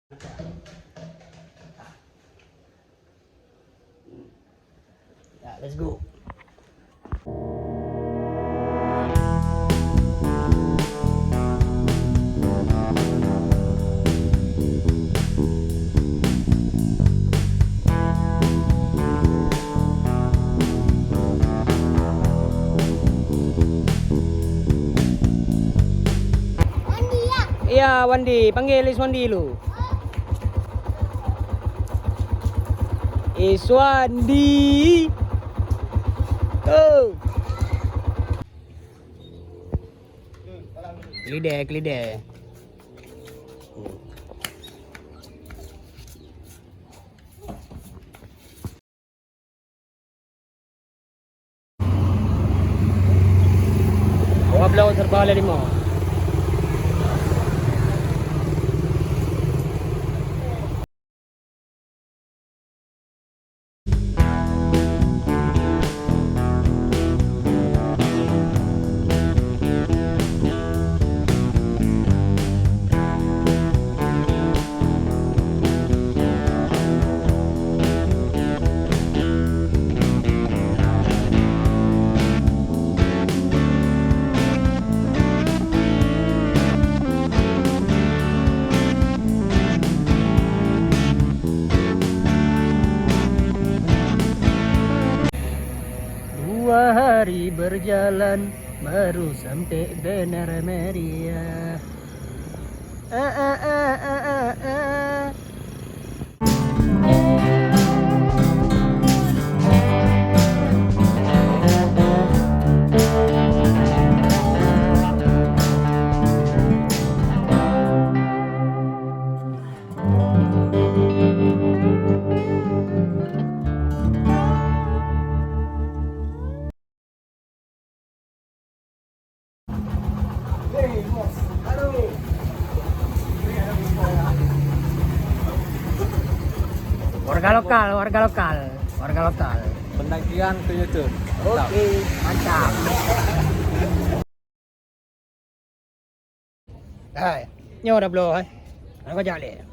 Ya, let's go. Iya, Wandi, panggil Iswandi lu. Iswandi. Go. Kelide. Wabla terbalik lima. Dua hari berjalan baru sampai Benar Meriah. Warga lokal. Pendakian ke YouTube. Oke, mantap. Hai, nyo dah blow hai. Aku jale.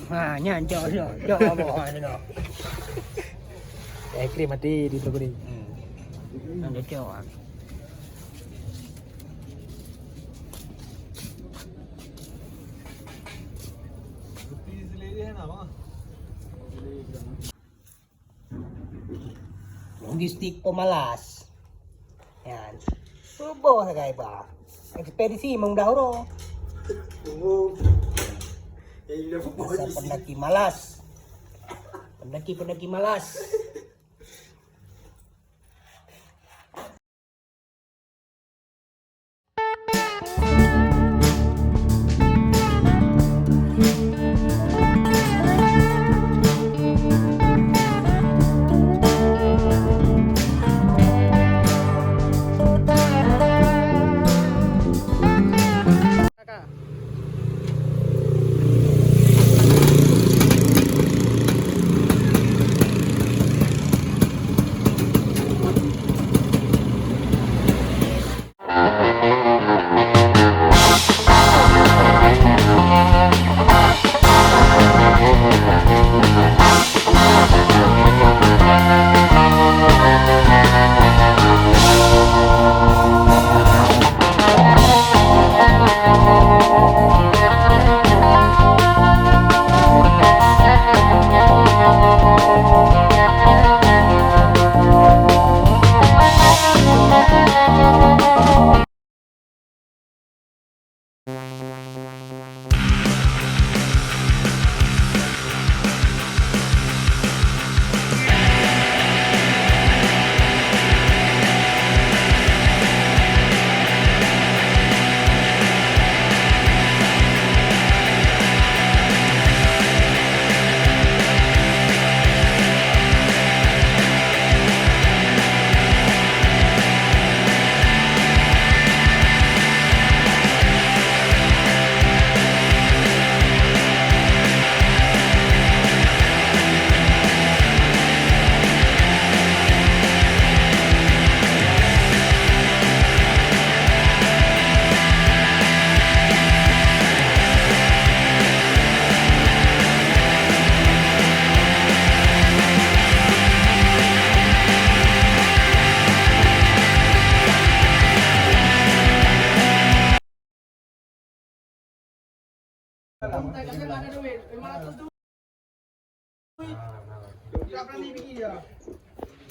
Ha, nyan jo apa ha no. Krim mati di Togori. Nanti jo. Logistik pemalas. Yan. Subo sa ba? Ekspedisi mong dahuro. Sa pendaki malas. Pendaki malas.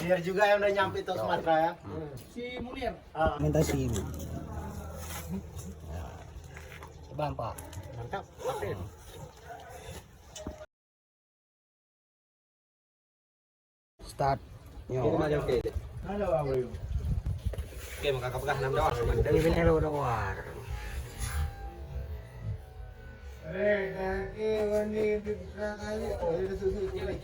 Biar juga yang udah nyampe tuh Sumatera ya. Minta SIM. Coba Pak. Mantap. Pakai. Start. Yo. Halo, Abang. Oke, makakapagah 6 doang. Dari Benero Dawar. Eh, kaki, wani, kaki.